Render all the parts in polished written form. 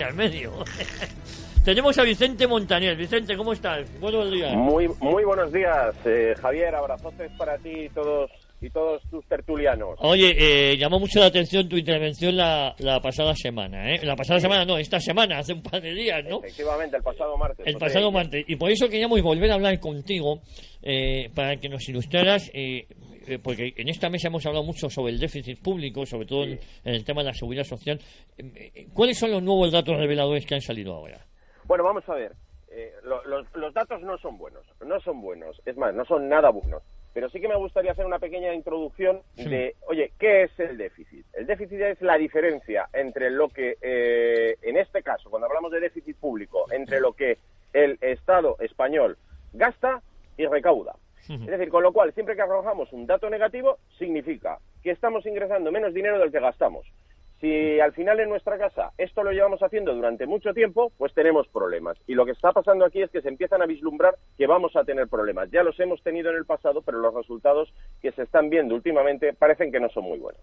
al medio. Tenemos a Vicente Montañés. Vicente, ¿cómo estás? Buenos días. Muy buenos días, Javier. Abrazotes para ti y todos tus tertulianos. Oye, llamó mucho la atención tu intervención la pasada semana, ¿eh? La pasada semana no, esta semana, hace un par de días, ¿no? Efectivamente, el pasado martes. El pasado martes. Y por eso queríamos volver a hablar contigo, para que nos ilustraras, porque en esta mesa hemos hablado mucho sobre el déficit público, sobre todo en el tema de la seguridad social. ¿Cuáles son los nuevos datos reveladores que han salido ahora? Bueno, vamos a ver. Los datos no son buenos. Es más, no son nada buenos. Pero sí que me gustaría hacer una pequeña introducción de, oye, ¿qué es el déficit? El déficit es la diferencia entre lo que, en este caso, cuando hablamos de déficit público, entre lo que el Estado español gasta y recauda. Es decir, con lo cual, siempre que arrojamos un dato negativo, significa que estamos ingresando menos dinero del que gastamos. Si al final en nuestra casa esto lo llevamos haciendo durante mucho tiempo, pues tenemos problemas. Y lo que está pasando aquí es que se empiezan a vislumbrar que vamos a tener problemas. Ya los hemos tenido en el pasado, pero los resultados que se están viendo últimamente parecen que no son muy buenos.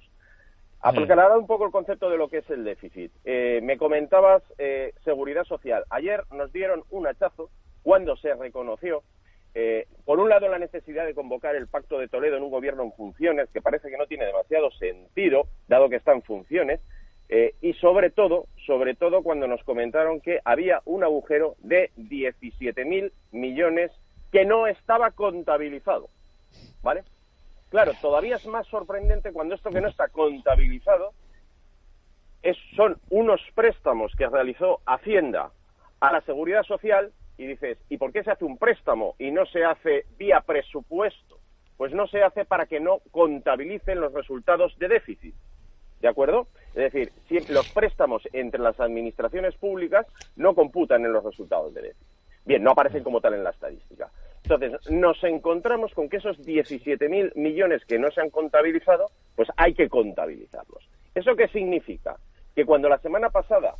Aclarado un poco el concepto de lo que es el déficit. Me comentabas seguridad social. Ayer nos dieron un hachazo cuando se reconoció, por un lado, la necesidad de convocar el Pacto de Toledo en un gobierno en funciones, que parece que no tiene demasiado sentido, dado que está en funciones, y sobre todo cuando nos comentaron que había un agujero de 17.000 millones que no estaba contabilizado, ¿vale? Claro, todavía es más sorprendente cuando esto que no está contabilizado son unos préstamos que realizó Hacienda a la Seguridad Social. Y dices, ¿y por qué se hace un préstamo y no se hace vía presupuesto? Pues no se hace para que no contabilicen los resultados de déficit, ¿de acuerdo? Es decir, si los préstamos entre las administraciones públicas no computan en los resultados de déficit. Bien, no aparecen como tal en la estadística. Entonces, nos encontramos con que esos 17.000 millones que no se han contabilizado, pues hay que contabilizarlos. ¿Eso qué significa? Que cuando la semana pasada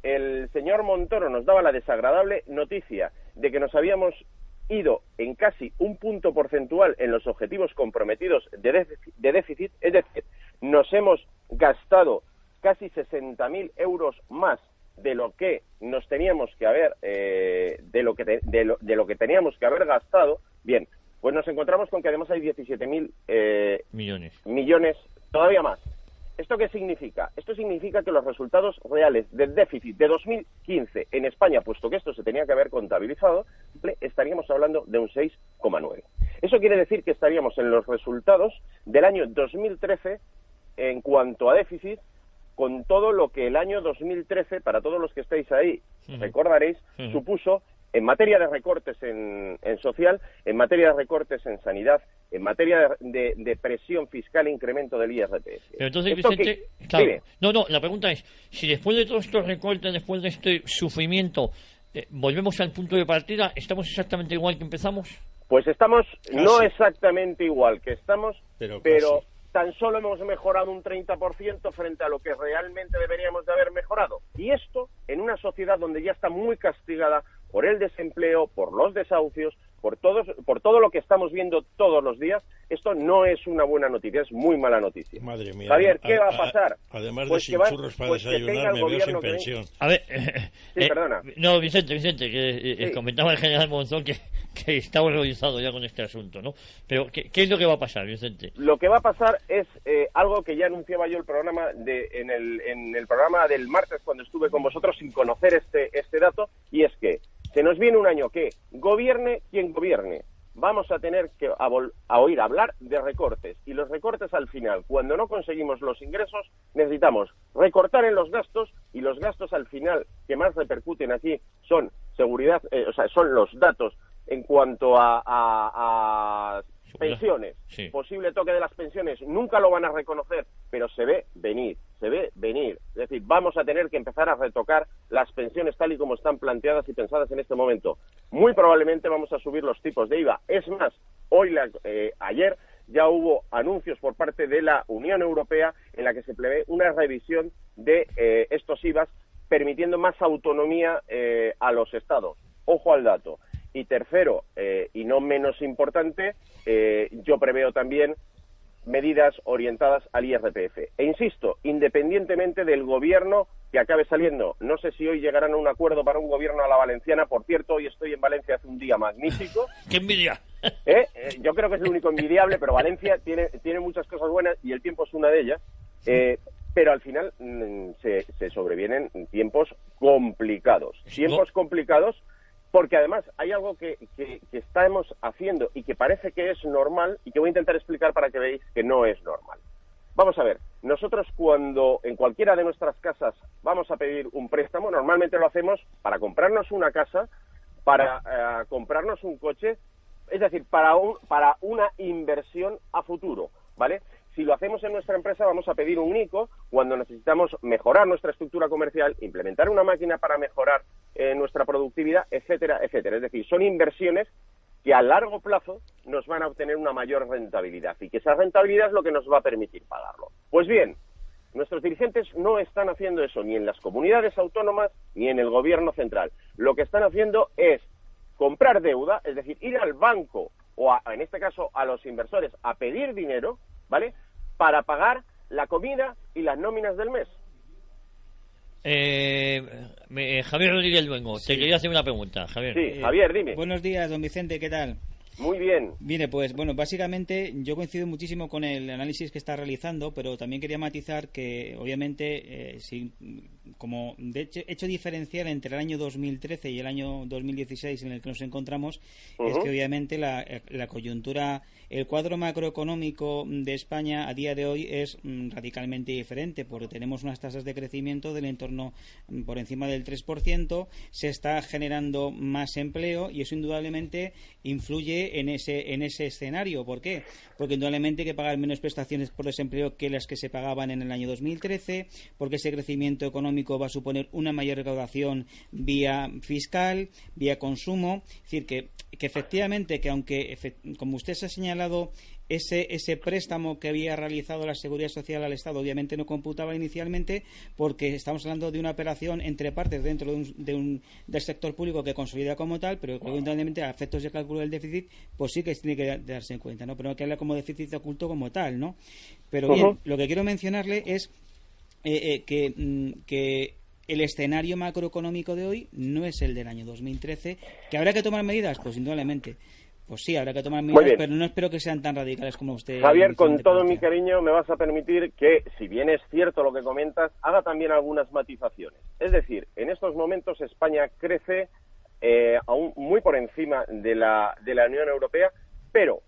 el señor Montoro nos daba la desagradable noticia de que nos habíamos ido en casi un punto porcentual en los objetivos comprometidos de déficit, es decir, nos hemos gastado casi 60.000 euros más de lo que nos teníamos que haber de lo que teníamos que haber gastado. Bien, pues nos encontramos con que además hay 17.000 millones todavía más. ¿Esto qué significa? Esto significa que los resultados reales del déficit de 2015 en España, puesto que esto se tenía que haber contabilizado, estaríamos hablando de un 6,9. Eso quiere decir que estaríamos en los resultados del año 2013 en cuanto a déficit, con todo lo que el año 2013, para todos los que estáis ahí, recordaréis, supuso en materia de recortes en social, en materia de recortes en sanidad, en materia de presión fiscal e incremento del IRPF. Pero entonces, Vicente, claro, la pregunta es, si después de todos estos recortes, después de este sufrimiento, volvemos al punto de partida, ¿estamos exactamente igual que empezamos? Pues estamos no exactamente igual que estamos, pero tan solo hemos mejorado un 30% frente a lo que realmente deberíamos de haber mejorado. Y esto en una sociedad donde ya está muy castigada por el desempleo, por los desahucios, por todo lo que estamos viendo todos los días. Esto no es una buena noticia, es muy mala noticia. Madre mía. Javier, ¿qué va a pasar? Además pues de sin churros para desayunar, me veo sin pensión. A ver, sí, perdona. No, Vicente, que comentaba el general Monzón que está horrorizado ya con este asunto, ¿no? Pero, ¿qué es lo que va a pasar, Vicente? Lo que va a pasar es algo que ya anunciaba yo en el programa del martes cuando estuve con vosotros sin conocer este dato, y es que se nos viene un año que gobierne quien gobierne. Vamos a tener que oír hablar de recortes. Y los recortes al final, cuando no conseguimos los ingresos, necesitamos recortar en los gastos, y los gastos al final que más repercuten aquí son seguridad, son los datos en cuanto a pensiones. Sí. Posible toque de las pensiones, nunca lo van a reconocer, pero se ve venir. Es decir, vamos a tener que empezar a retocar las pensiones tal y como están planteadas y pensadas en este momento. Muy probablemente vamos a subir los tipos de IVA. Es más, ayer ya hubo anuncios por parte de la Unión Europea en la que se prevé una revisión de estos IVAs, permitiendo más autonomía a los estados. Ojo al dato. Y tercero, y no menos importante, yo preveo también medidas orientadas al IRPF. E insisto, independientemente del gobierno que acabe saliendo. No sé si hoy llegarán a un acuerdo para un gobierno a la valenciana. Por cierto, hoy estoy en Valencia, hace un día magnífico. ¡Qué envidia! Yo creo que es lo único envidiable, pero Valencia tiene muchas cosas buenas y el tiempo es una de ellas. Pero al final se sobrevienen tiempos complicados. Tiempos complicados porque además hay algo que estamos haciendo y que parece que es normal y que voy a intentar explicar para que veáis que no es normal. Vamos a ver, nosotros cuando en cualquiera de nuestras casas vamos a pedir un préstamo, normalmente lo hacemos para comprarnos una casa, para comprarnos un coche, es decir, para una inversión a futuro, ¿vale? Si lo hacemos en nuestra empresa, vamos a pedir un ICO cuando necesitamos mejorar nuestra estructura comercial, implementar una máquina para mejorar nuestra productividad, etcétera, etcétera. Es decir, son inversiones que a largo plazo nos van a obtener una mayor rentabilidad y que esa rentabilidad es lo que nos va a permitir pagarlo. Pues bien, nuestros dirigentes no están haciendo eso ni en las comunidades autónomas ni en el gobierno central. Lo que están haciendo es comprar deuda, es decir, ir al banco o en este caso a los inversores a pedir dinero, ¿vale?, para pagar la comida y las nóminas del mes. Javier Rodríguez Luengo, te quería hacer una pregunta, Javier. Sí, Javier, dime. Buenos días, don Vicente, ¿qué tal? Muy bien. Mire, pues bueno, básicamente yo coincido muchísimo con el análisis que está realizando, pero también quería matizar que obviamente, como de hecho diferencial entre el año 2013 y el año 2016 en el que nos encontramos, es que obviamente la coyuntura, el cuadro macroeconómico de España a día de hoy es radicalmente diferente, porque tenemos unas tasas de crecimiento del entorno por encima del 3%, se está generando más empleo y eso indudablemente influye en ese escenario. ¿Por qué? Porque indudablemente hay que pagar menos prestaciones por desempleo que las que se pagaban en el año 2013, porque ese crecimiento económico va a suponer una mayor recaudación vía fiscal, vía consumo. Es decir, que efectivamente, que aunque, como usted se ha señalado, ese préstamo que había realizado la Seguridad Social al Estado obviamente no computaba inicialmente, porque estamos hablando de una operación entre partes dentro del sector público que consolida como tal, pero que evidentemente a efectos de cálculo del déficit pues sí que tiene que darse en cuenta, ¿no? Pero no que habla como déficit oculto como tal, ¿no? Pero bien, lo que quiero mencionarle es que el escenario macroeconómico de hoy no es el del año 2013, que habrá que tomar medidas, pues indudablemente. Pues sí, habrá que tomar medidas, pero no espero que sean tan radicales como usted. Javier, con todo mi cariño, me vas a permitir que, si bien es cierto lo que comentas, haga también algunas matizaciones. Es decir, en estos momentos España crece aún muy por encima de la Unión Europea, pero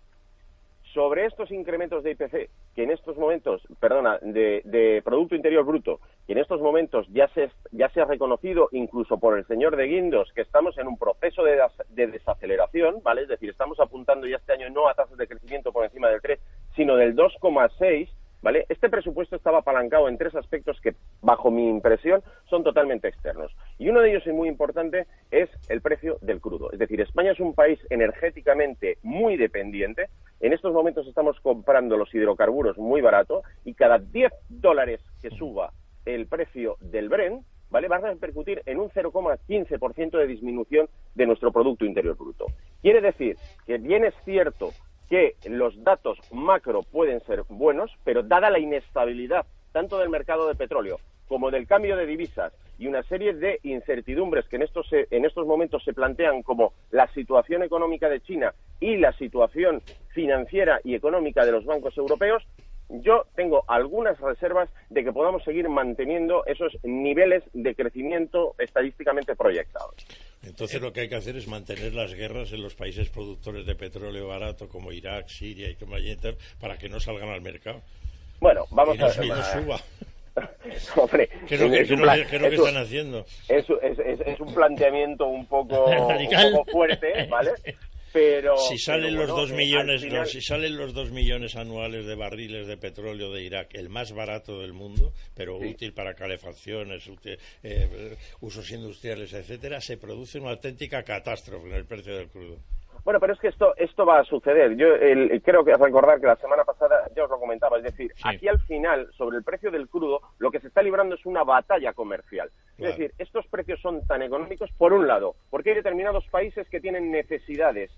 sobre estos incrementos de IPC, que en estos momentos, de Producto Interior Bruto, que en estos momentos ya se ha reconocido incluso por el señor de Guindos que estamos en un proceso de desaceleración, ¿vale? Es decir, estamos apuntando ya este año no a tasas de crecimiento por encima del 3, sino del 2,6, ¿vale? Este presupuesto estaba apalancado en tres aspectos que, bajo mi impresión, son totalmente externos. Y uno de ellos, y muy importante, es el precio del crudo. Es decir, España es un país energéticamente muy dependiente. En estos momentos estamos comprando los hidrocarburos muy barato y cada $10 que suba el precio del Brent, ¿vale?, va a repercutir en un 0,15% de disminución de nuestro Producto Interior Bruto. Quiere decir que bien es cierto que los datos macro pueden ser buenos, pero dada la inestabilidad tanto del mercado de petróleo como del cambio de divisas y una serie de incertidumbres que en estos momentos se plantean, como la situación económica de China y la situación financiera y económica de los bancos europeos, yo tengo algunas reservas de que podamos seguir manteniendo esos niveles de crecimiento estadísticamente proyectados. Entonces lo que hay que hacer es mantener las guerras en los países productores de petróleo barato como Irak, Siria y como para que no salgan al mercado. Bueno, vamos a ver. Y no suba. Hombre, ¿Qué es lo que están haciendo? Es un planteamiento un poco fuerte, ¿vale? Pero si salen los 2 millones, final... si salen los 2 millones anuales de barriles de petróleo de Irak, el más barato del mundo, pero útil para calefacciones, usos industriales, etcétera, se produce una auténtica catástrofe en el precio del crudo. Bueno, pero es que esto va a suceder. Yo creo que recordar que la semana pasada ya os lo comentaba. Es decir, aquí al final, sobre el precio del crudo, lo que se está librando es una batalla comercial. Claro. Es decir, estos precios son tan económicos, por un lado, porque hay determinados países que tienen necesidades,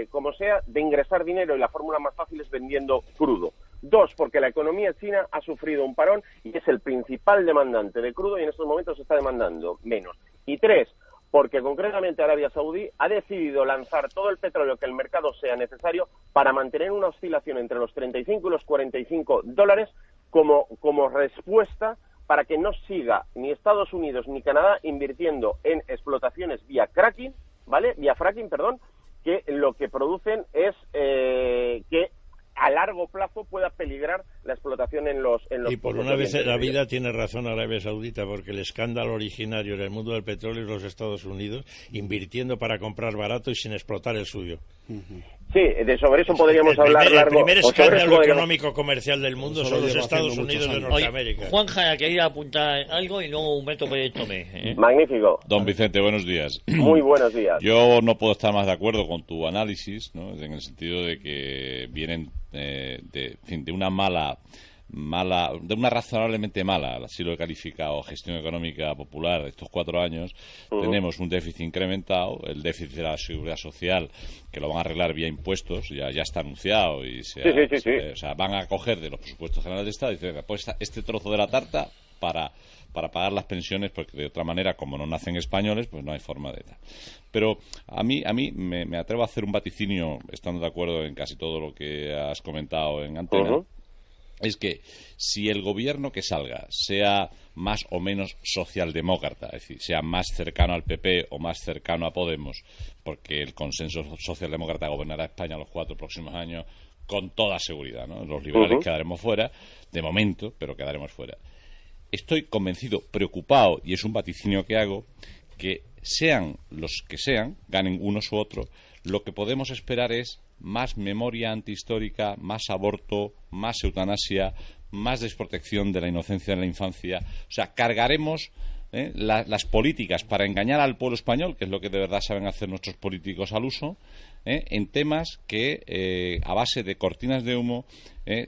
como sea, de ingresar dinero, y la fórmula más fácil es vendiendo crudo. 2, porque la economía china ha sufrido un parón y es el principal demandante de crudo y en estos momentos está demandando menos. Y 3, porque concretamente Arabia Saudí ha decidido lanzar todo el petróleo que el mercado sea necesario para mantener una oscilación entre los 35 y los 45 dólares como respuesta para que no siga ni Estados Unidos ni Canadá invirtiendo en explotaciones vía fracking, que lo que producen es que a largo plazo pueda peligrar la explotación en los y por una vez en la vida tiene razón Arabia Saudita, porque el escándalo originario en el mundo del petróleo es los Estados Unidos invirtiendo para comprar barato y sin explotar el suyo. Sí, sobre eso podríamos hablar largo. El primer escándalo económico comercial del mundo son los Estados Unidos de Norteamérica. Oye, Juanja quería apuntar algo y luego Humberto Pérez Tomé. Magnífico. Don Vicente, buenos días. Muy buenos días. Yo no puedo estar más de acuerdo con tu análisis, ¿no? En el sentido de que vienen de una razonablemente mala, así lo he calificado, gestión económica popular de estos 4 años. Tenemos un déficit incrementado, el déficit de la seguridad social, que lo van a arreglar vía impuestos, ya está anunciado, y o sea, van a coger de los presupuestos generales de Estado y dicen, pues este trozo de la tarta para pagar las pensiones, porque de otra manera, como no nacen españoles, pues no hay forma de tal. Pero a mí me atrevo a hacer un vaticinio, estando de acuerdo en casi todo lo que has comentado en antena, es que si el gobierno que salga sea más o menos socialdemócrata, es decir, sea más cercano al PP o más cercano a Podemos, porque el consenso socialdemócrata gobernará España los 4 próximos años con toda seguridad, ¿no? Los liberales quedaremos fuera, de momento, pero quedaremos fuera. Estoy convencido, preocupado, y es un vaticinio que hago, que sean los que sean, ganen unos u otros, lo que podemos esperar es más memoria antihistórica, más aborto, más eutanasia, más desprotección de la inocencia de la infancia. O sea, cargaremos las políticas para engañar al pueblo español, que es lo que de verdad saben hacer nuestros políticos al uso, en temas que, a base de cortinas de humo,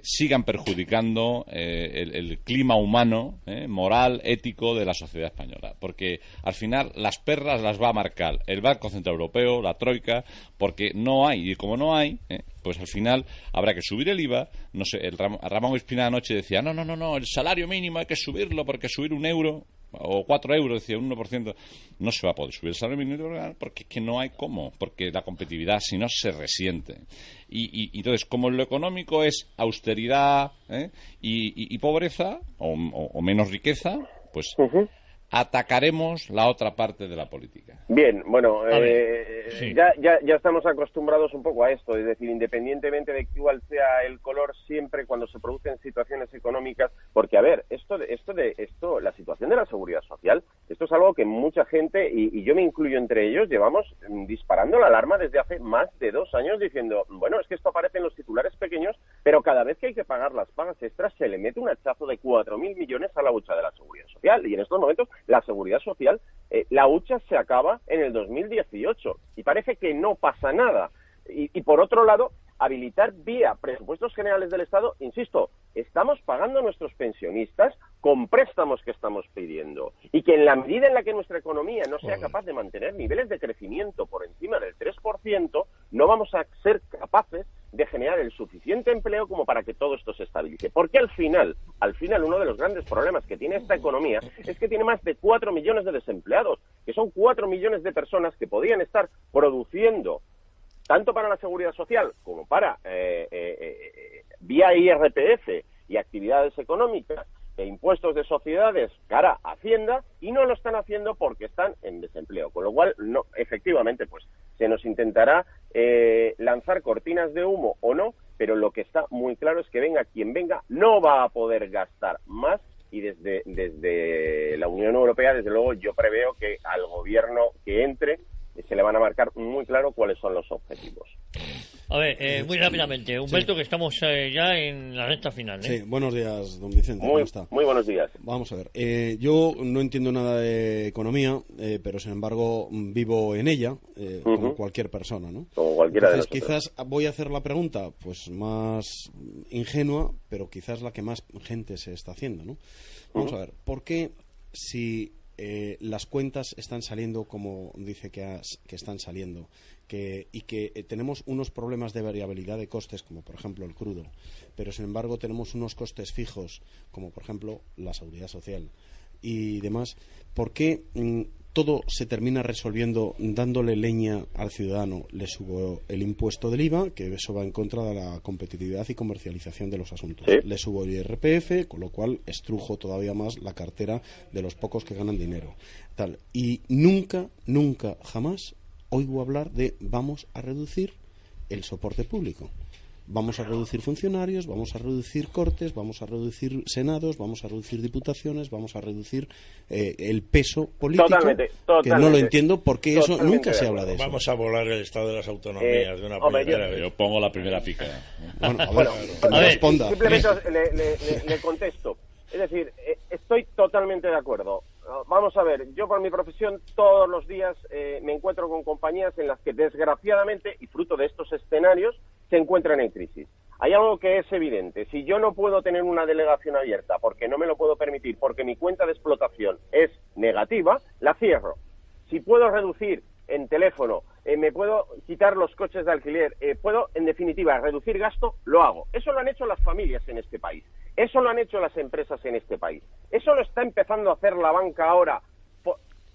sigan perjudicando el clima humano, moral, ético de la sociedad española. Porque al final las perlas las va a marcar el Banco Central Europeo, la Troika, porque no hay, y como no hay, pues al final habrá que subir el IVA. No sé, Ramón Espina anoche decía, no, el salario mínimo hay que subirlo, porque subir 1 euro o 4 euros, decía, un 1%, no se va a poder subir el salario mínimo porque es que no hay cómo, porque la competitividad si no se resiente. Y entonces, como lo económico es austeridad y pobreza, o menos riqueza, pues atacaremos la otra parte de la política. Bien, bueno, sí. ya estamos acostumbrados un poco a esto, es decir, independientemente de cuál sea el color, siempre cuando se producen situaciones económicas, porque a ver, esto, la situación de la seguridad social, esto es algo que mucha gente, y yo me incluyo entre ellos, llevamos disparando la alarma desde hace más de 2 años diciendo, bueno, es que esto aparece en los titulares pequeños, pero cada vez que hay que pagar las pagas extras se le mete un hachazo de 4.000 millones a la hucha de la seguridad social, y en estos momentos la seguridad social, la hucha se acaba en el 2018 y parece que no pasa nada. Y por otro lado, habilitar vía presupuestos generales del Estado, insisto, estamos pagando a nuestros pensionistas con préstamos que estamos pidiendo y que en la medida en la que nuestra economía no sea capaz de mantener niveles de crecimiento por encima del 3%, no vamos a ser capaces de generar el suficiente empleo como para que todo esto se estabilice. Porque al final, uno de los grandes problemas que tiene esta economía es que tiene más de 4 millones de desempleados, que son 4 millones de personas que podrían estar produciendo tanto para la seguridad social como para vía IRPF y actividades económicas e impuestos de sociedades cara a Hacienda, y no lo están haciendo porque están en desempleo. Con lo cual, no, efectivamente, pues se nos intentará lanzar cortinas de humo o no, pero lo que está muy claro es que venga quien venga, no va a poder gastar más, y desde la Unión Europea, desde luego, yo preveo que al gobierno que entre se le van a marcar muy claro cuáles son los objetivos. A ver, muy rápidamente, Humberto, que estamos ya en la recta final. Sí, buenos días, don Vicente. ¿Cómo está? Muy buenos días. Vamos a ver, yo no entiendo nada de economía, pero sin embargo vivo en ella, como cualquier persona, ¿no? Como cualquiera. Entonces, de nosotros. Quizás voy a hacer la pregunta pues más ingenua, pero quizás la que más gente se está haciendo, ¿no? Vamos a ver, ¿por qué si las cuentas están saliendo como dice que están saliendo, y que tenemos unos problemas de variabilidad de costes, como por ejemplo el crudo, pero sin embargo tenemos unos costes fijos, como por ejemplo la seguridad social y demás, ¿por qué todo se termina resolviendo dándole leña al ciudadano? Le subo el impuesto del IVA, que eso va en contra de la competitividad y comercialización de los asuntos. ¿Sí? Le subo el IRPF, con lo cual estrujo todavía más la cartera de los pocos que ganan dinero. Tal. Y nunca, jamás oigo hablar de vamos a reducir el soporte público. Vamos a reducir funcionarios, vamos a reducir cortes, vamos a reducir senados, vamos a reducir diputaciones, vamos a reducir el peso político, Totalmente. que no lo entiendo porque eso nunca se habla de eso. Vamos a volar el estado de las autonomías de una puñetera vez. Yo pongo la primera pica. Bueno, a ver, responda. Simplemente le contesto. Es decir, estoy totalmente de acuerdo. Vamos a ver, yo por mi profesión todos los días me encuentro con compañías en las que desgraciadamente, y fruto de estos escenarios, se encuentran en crisis. Hay algo que es evidente. Si yo no puedo tener una delegación abierta porque no me lo puedo permitir, porque mi cuenta de explotación es negativa, la cierro. Si puedo reducir en teléfono, me puedo quitar los coches de alquiler, puedo, en definitiva, reducir gasto, lo hago. Eso lo han hecho las familias en este país. Eso lo han hecho las empresas en este país. Eso lo está empezando a hacer la banca ahora,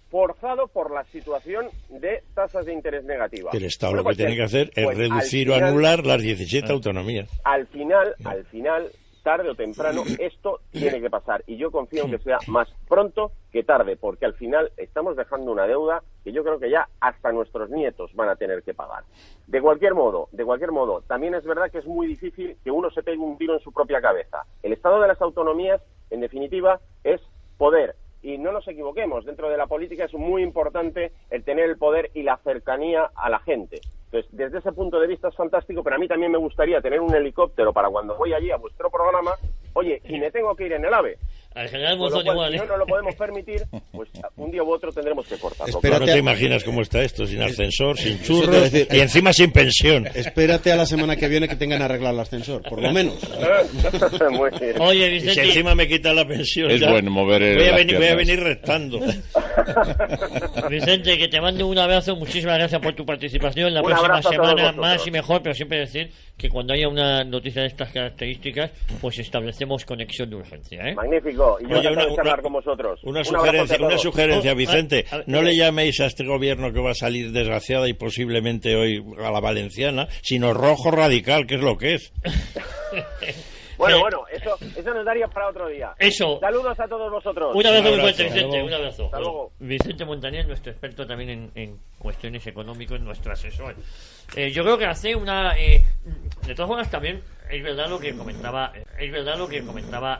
forzado por la situación de tasas de interés negativas. El Estado lo que tiene que hacer es reducir o anular las 17 autonomías. Al final, tarde o temprano, esto tiene que pasar. Y yo confío en que sea más pronto que tarde, porque al final estamos dejando una deuda que yo creo que ya hasta nuestros nietos van a tener que pagar. De cualquier modo, también es verdad que es muy difícil que uno se pegue un tiro en su propia cabeza. El estado de las autonomías, en definitiva, es poder. Y no nos equivoquemos, dentro de la política es muy importante el tener el poder y la cercanía a la gente. Entonces, desde ese punto de vista es fantástico, pero a mí también me gustaría tener un helicóptero para cuando voy allí a vuestro programa, oye, y me tengo que ir en el AVE. Al general Con lo Monzón cual, igual, si no lo podemos permitir, pues un día u otro tendremos que cortarlo. No te imaginas cómo está esto, sin ascensor, sin Eso te churros iba a decir, y encima sin pensión. Espérate a la semana que viene que tengan arreglado el ascensor, por lo menos. Muy bien. Oye, Y si Vicente, encima me quita la pensión, Es ya, bueno mover voy a las venir piernas. restando. Vicente, que te mando un abrazo, muchísimas gracias por tu participación. La Un próxima abrazo a todos semana vosotros. más y mejor, pero siempre decir que cuando haya una noticia de estas características, pues establecemos conexión de urgencia, ¿eh? Magnífico. Y yo Oye, encantado de charlar con vosotros. Una Un abrazote a todos. sugerencia, Oh, Vicente. a ver, No le llaméis a este gobierno que va a salir desgraciada y posiblemente hoy a la valenciana, sino rojo radical, que es lo que es. Bueno, eso nos daría para otro día. Eso. Saludos a todos vosotros. Un abrazo muy Un abrazo. fuerte, Vicente, Hasta luego. un abrazo. Hasta luego. Vicente Montañés, nuestro experto también en cuestiones económicas, nuestro asesor. Yo creo que hace una... de todas formas, también es verdad lo que comentaba... Es verdad lo que comentaba...